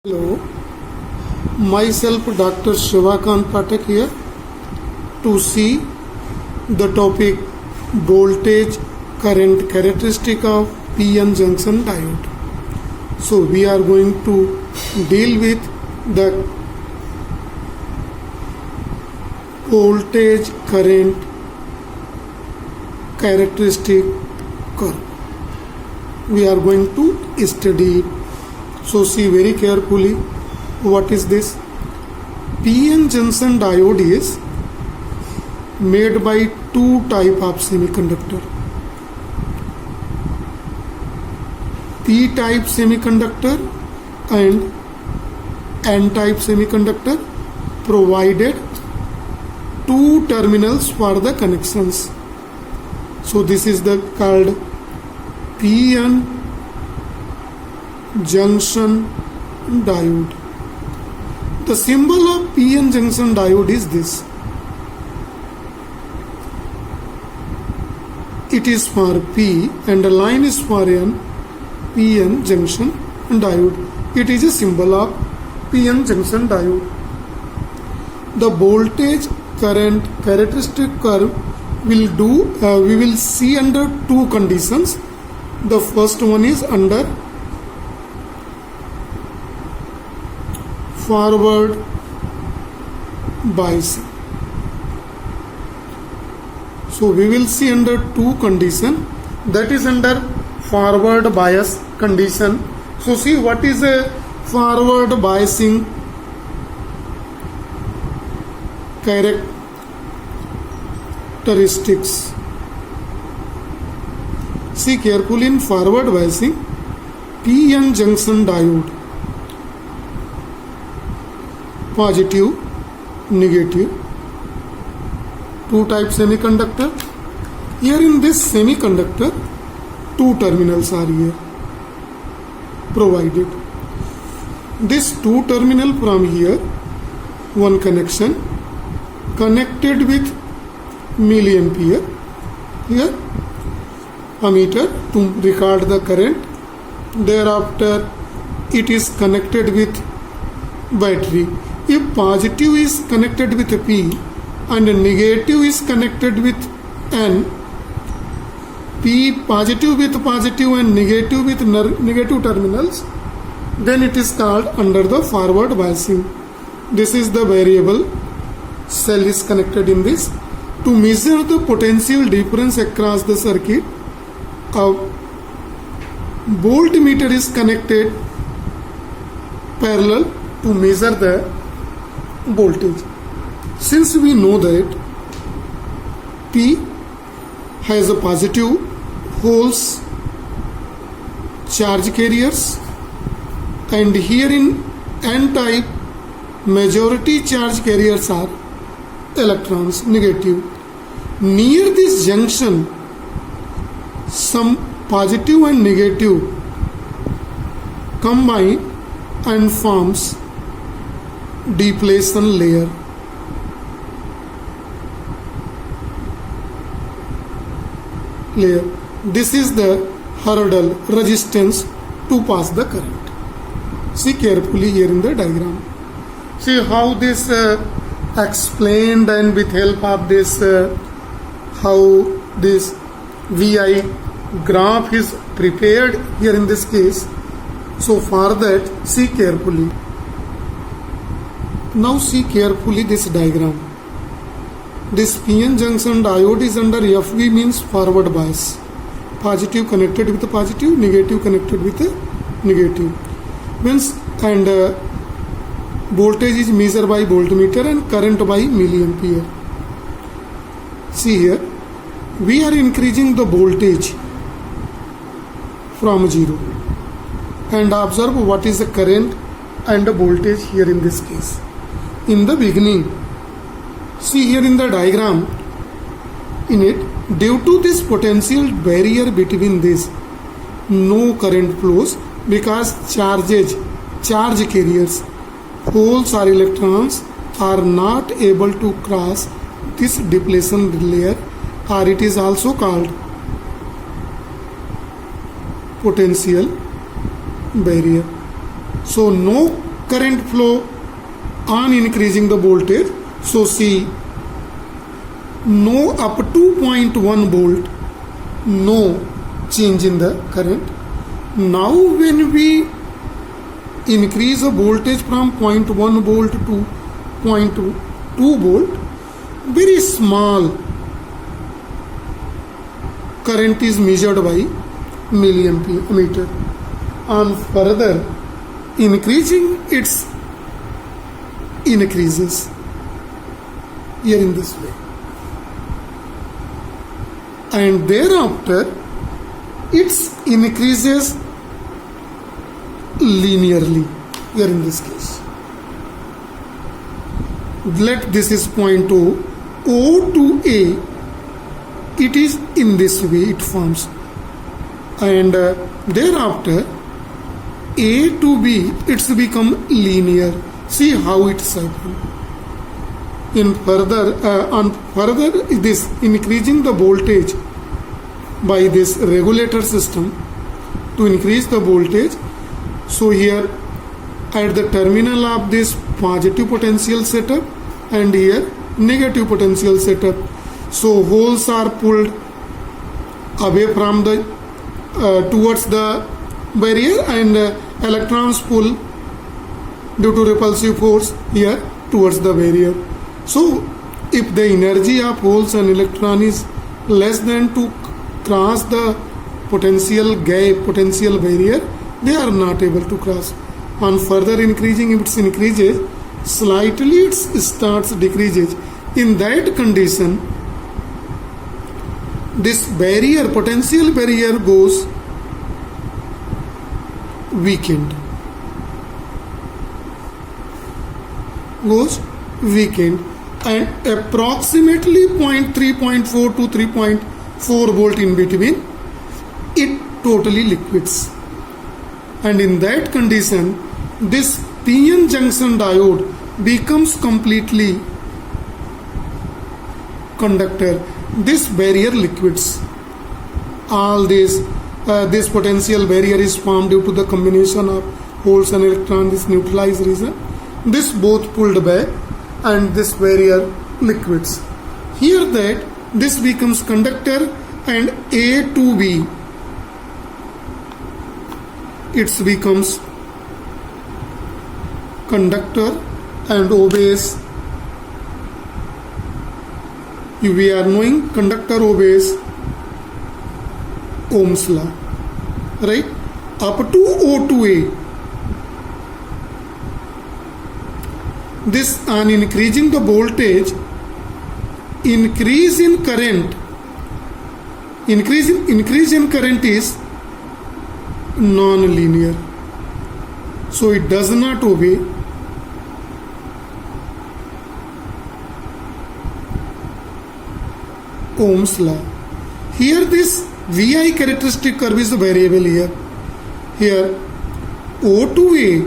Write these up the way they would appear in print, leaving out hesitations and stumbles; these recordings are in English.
Hello, myself Dr. Shivakant Pathak here to see the topic voltage current characteristic of PN junction diode. So we are going to deal with the voltage current characteristic curve. We are going to study it. So see very carefully what is this. PN junction diode is made by two type of semiconductor. P type semiconductor and N type semiconductor provided two terminals for the connections. So this is the called PN junction diode. The symbol of PN junction diode is this. It is for P and the line is for N. PN junction diode. It is a symbol of PN junction diode. The voltage current characteristic curve we will see under two conditions. The first one is under forward biasing. So we will see under two condition, that is under forward bias condition. So see what is a forward biasing characteristics. See carefully in forward biasing, PN junction diode, positive, negative, two type semiconductor. Here in this semiconductor, two terminals are here provided. This two terminal from here, one connection connected with milliampere. Here ammeter to record the current. Thereafter it is connected with battery. If positive is connected with P and negative is connected with N, P positive with positive and negative with negative terminals, then it is called under the forward biasing. This is the variable cell is connected in this. To measure the potential difference across the circuit, a voltmeter is connected parallel to measure the voltage. Since we know that P has a positive holes charge carriers and here in N type majority charge carriers are electrons, negative. Near this junction some positive and negative combine and forms depletion layer. This is the hurdle resistance to pass the current. See carefully here in the diagram. See how this explained, and with help of this how this VI graph is prepared here in this case. So for that, see carefully. Now see carefully this diagram. This PN junction diode is under FV, means forward bias. Positive connected with positive, negative connected with negative. Means and voltage is measured by voltmeter and current by milliampere. See here, we are increasing the voltage from 0 and observe what is the current and the voltage here in this case. In the beginning, see here in the diagram, in it, due to this potential barrier between this, no current flows because charge carriers, holes or electrons are not able to cross this depletion layer, or it is also called potential barrier. So no current flow on increasing the voltage. So see, no up to 0.1 volt, no change in the current. Now when we increase the voltage from 0.1 volt to 0.2 volt, very small current is measured by milliampere. And further increasing, its increases here in this way, and thereafter it increases linearly here in this case. Let this is point O to A, it is in this way it forms, and thereafter A to B, it's become linear. See how it's happened. In further this increasing the voltage by this regulator system to increase the voltage. So here at the terminal of this positive potential setup and here negative potential setup, so holes are pulled away from the towards the barrier, and electrons pull due to repulsive force here towards the barrier. So if the energy of holes and electron is less than to cross the potential gap, potential barrier, they are not able to cross. On further increasing, if it increases slightly, it starts decreases. In that condition, this barrier, potential barrier, goes weakened. And approximately 0.3, 0.4 to 3.4 volt in between, it totally liquids. And in that condition, this PN junction diode becomes completely conductor. This barrier liquids. All this potential barrier is formed due to the combination of holes and electron, this neutralized region. This both pulled back and this barrier liquids. Here that this becomes conductor, and A to B, it becomes conductor and obeys. We are knowing conductor obeys Ohm's law, right? Up to O to A, this on increasing the voltage, increase in current is non-linear, so it does not obey Ohm's law. Here this VI characteristic curve is a variable here. Here O to A,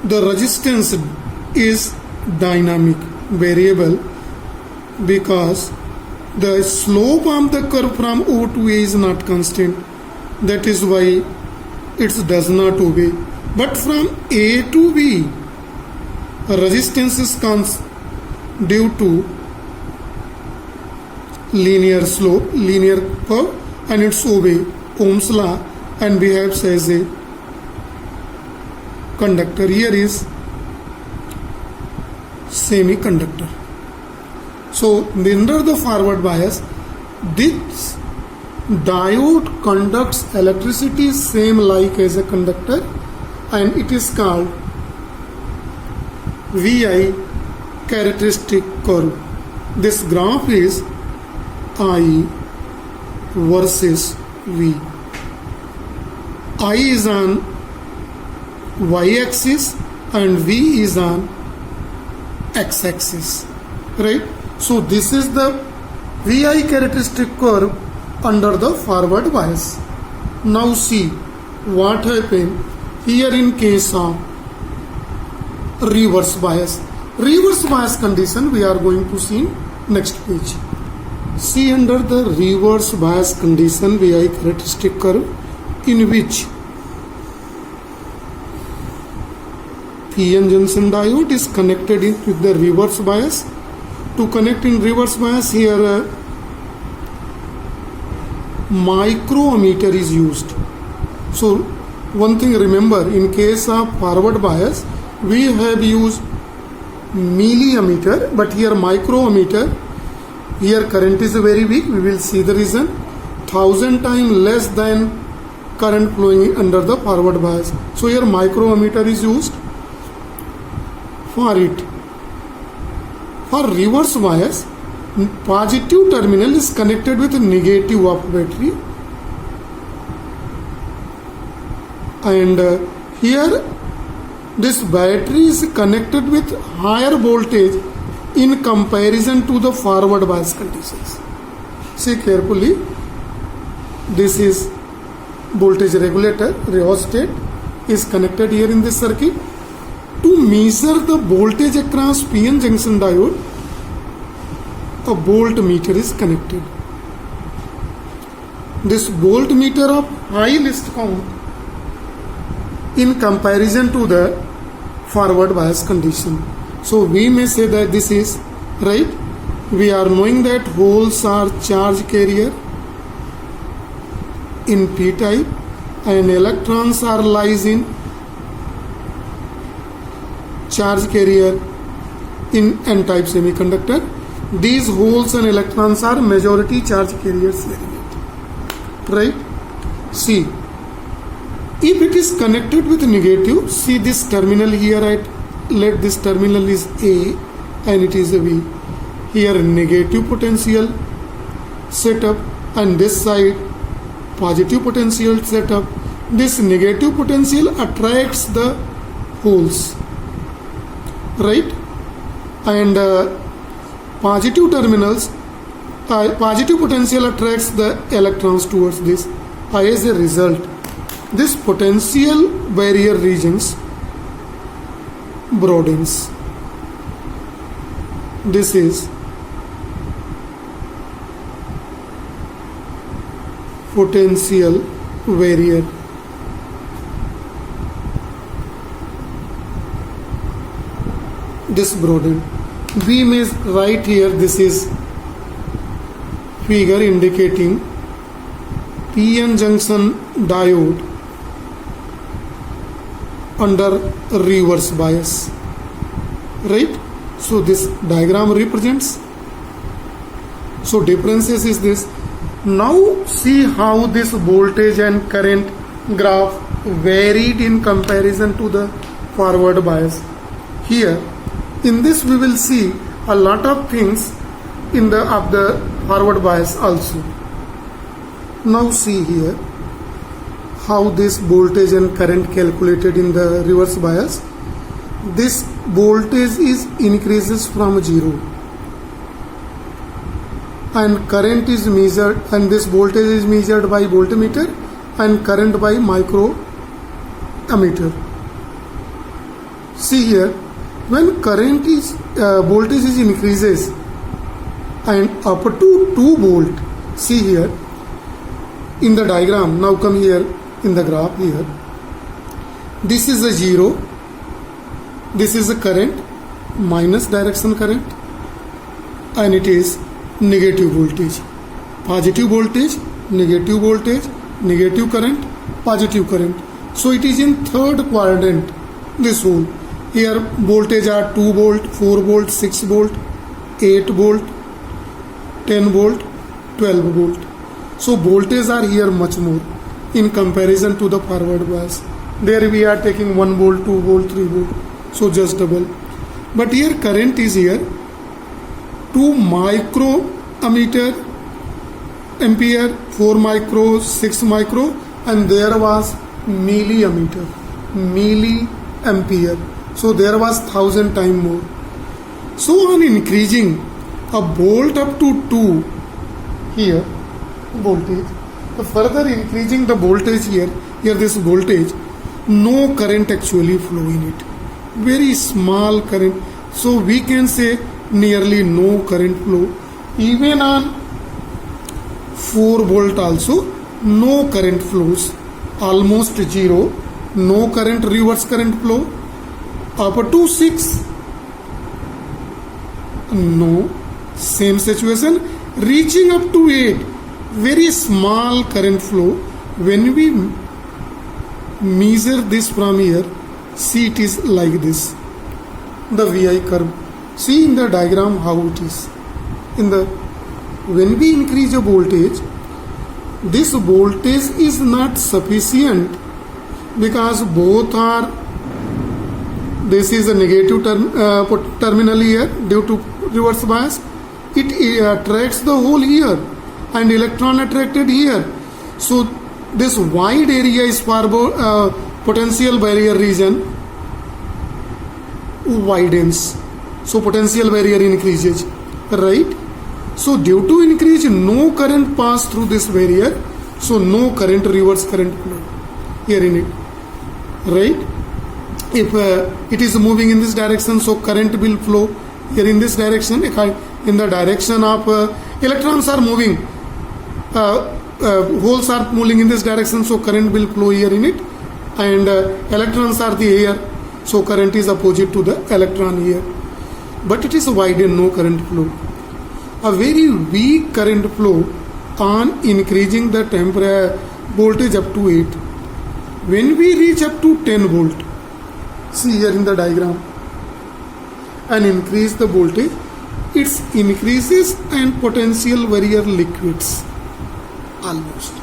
the resistance is dynamic variable because the slope of the curve from O to A is not constant. That is why it does not obey. But from A to B, resistance is constant due to linear slope, linear curve, and it's obey Ohm's law and behaves as a conductor. Here is semiconductor. So under the forward bias, this diode conducts electricity same like as a conductor, and it is called VI characteristic curve. This graph is I versus V. I is on y-axis and V is on x-axis, right? So this is the VI characteristic curve under the forward bias. Now see what happened here in case of reverse bias. Reverse bias condition we are going to see next page. See under the reverse bias condition VI characteristic curve, in which PN junction diode is connected with the reverse bias. To connect in reverse bias, here microammeter is used. So one thing remember, in case of forward bias we have used milliammeter, but here microammeter. Here current is very weak, we will see the reason. 1000 times less than current flowing under the forward bias. So here microammeter is used for it. For reverse bias, positive terminal is connected with negative of battery, and here this battery is connected with higher voltage in comparison to the forward bias conditions. See carefully, this is voltage regulator, rheostat is connected here in this circuit. To measure the voltage across PN junction diode, a voltmeter is connected. This voltmeter of high list count in comparison to the forward bias condition. So we may say that this is right. We are knowing that holes are charge carrier in P type and electrons are lies in charge carrier in N type semiconductor. These holes and electrons are majority charge carriers element, right? See, if it is connected with negative, see this terminal here, let this terminal is A and it is a V. Here negative potential setup and this side positive potential setup. This negative potential attracts the holes, right? And positive terminals, positive potential attracts the electrons towards this. As a result, this potential barrier regions broadens. This is potential barrier. This broaden. We may write here, this is figure indicating PN junction diode under reverse bias, right? So this diagram represents. So differences is this. Now see how this voltage and current graph varied in comparison to the forward bias. Here in this we will see a lot of things in the of the forward bias also. Now see here how this voltage and current calculated in the reverse bias. This voltage is increases from 0 and current is measured, and this voltage is measured by voltmeter and current by microammeter. See here, when current is voltage is increases and up to 2 volt. See here in the diagram. Now come here in the graph here. This is a 0. This is a current, minus direction current, and it is negative voltage, positive voltage, negative voltage, negative current, positive current. So it is in third quadrant, this hole. Here voltage are 2 volt, 4 volt, 6 volt, 8 volt, 10 volt, 12 volt. So voltage are here much more in comparison to the forward bias. There we are taking 1 volt, 2 volt, 3 volt. So just double. But here current is here 2 microammeter ampere, 4 micro, 6 micro, and there was milliammeter, milliampere. So there was 1000 times more. So on increasing a volt up to 2 here voltage, further increasing the voltage here this voltage, no current actually flow in it. Very small current. So we can say nearly no current flow. Even on 4 volt also no current flows, almost 0, no current, reverse current flow. up to 6, no, same situation, reaching up to 8, very small current flow. When we measure this from here, see it is like this, the VI curve. See in the diagram how it is. When we increase the voltage, this voltage is not sufficient because both are, this is a negative terminal here due to reverse bias. It attracts the hole here and electron attracted here. So this wide area is for potential barrier region widens. So potential barrier increases, right? So due to increase, no current pass through this barrier. So no current, reverse current flow here in it, right? If it is moving in this direction, so current will flow here in this direction. In the direction of electrons are moving, holes are moving in this direction, so current will flow here in it. And electrons are the here, so current is opposite to the electron here. But it is wide and no current flow. A very weak current flow on increasing the temperature voltage up to 8. When we reach up to 10 volt, see here in the diagram, and increase the voltage, it increases and potential barrier liquids almost.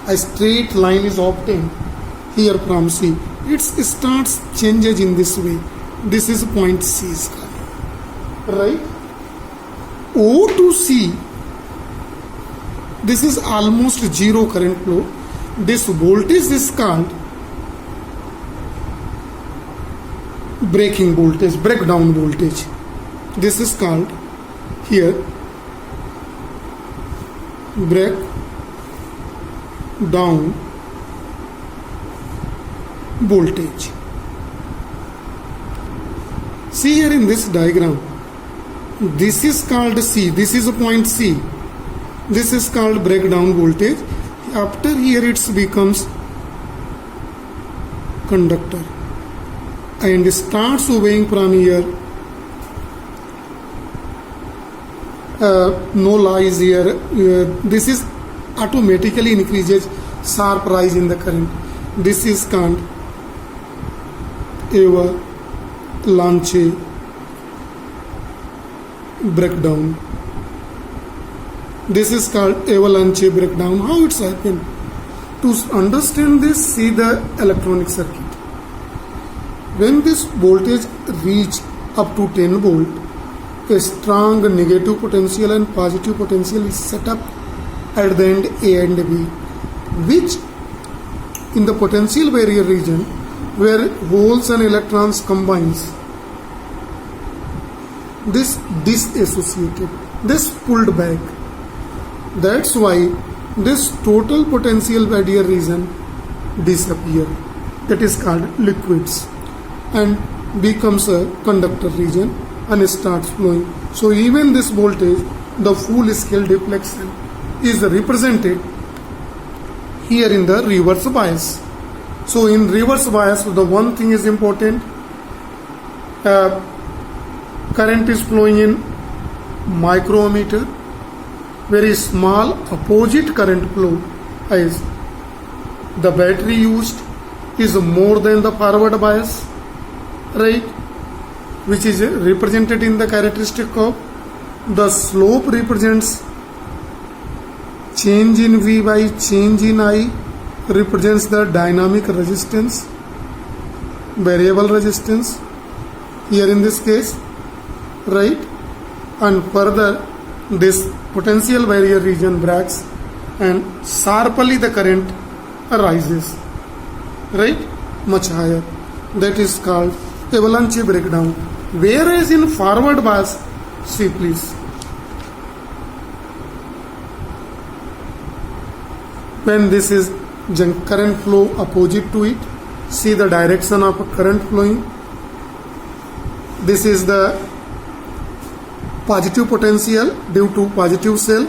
A straight line is obtained here from C. It starts changes in this way. This is point C is called, right? O to C, this is almost zero current flow. This voltage is called breaking voltage, breakdown voltage. This is called here breakdown voltage. See here in this diagram, this is called C, this is a point C. This is called breakdown voltage. After here it becomes conductor and starts obeying from here. No law is here. This is automatically increases sharp rise in the current. This is called avalanche breakdown. This is called avalanche breakdown. How it's happened? To understand this, see the electronic circuit. When this voltage reach up to 10 volt, a strong negative potential and positive potential is set up at the end A and B, which in the potential barrier region where holes and electrons combines, this disassociated, this pulled back. That's why this total potential barrier region disappear. That is called liquids and becomes a conductor region and starts flowing. So even this voltage, the full scale deflection is represented here in the reverse bias. So in reverse bias, the one thing is important, current is flowing in micrometer, very small opposite current flow as the battery used is more than the forward bias, right, which is represented in the characteristic curve. The slope represents change in V by change in I, represents the dynamic resistance, variable resistance here in this case, right? And further this potential barrier region breaks and sharply the current arises, right, much higher. That is called avalanche breakdown. Whereas in forward bias, see please, when this is current flow opposite to it, see the direction of current flowing. This is the positive potential due to positive cell.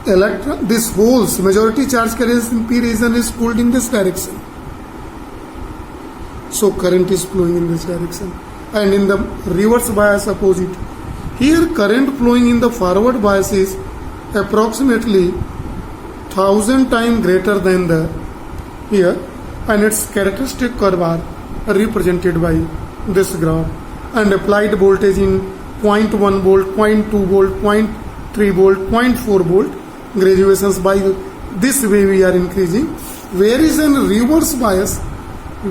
Electron, this holes, majority charge carriers in P region is pulled in this direction. so current is flowing in this direction. And in the reverse bias opposite, here current flowing in the forward bias is approximately 1000 times greater than the here, and its characteristic curve are represented by this graph, and applied voltage in 0.1 volt, 0.2 volt, 0.3 volt, 0.4 volt graduations. By this way we are increasing. Whereas in reverse bias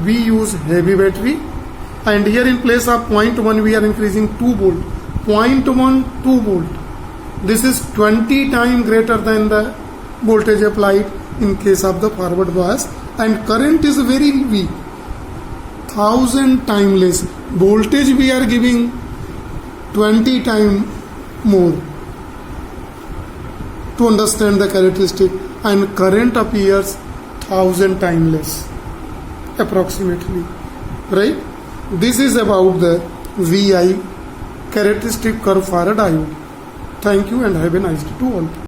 we use heavy battery, and here in place of 0.1 we are increasing 2 volt, 0.1 2 volt. This is 20 times greater than the voltage applied in case of the forward bias, and current is very weak, 1000 times less. Voltage we are giving 20 times more to understand the characteristic, and current appears 1000 times less approximately, right? This is about the VI characteristic curve for a diode. Thank you and have a nice day to all.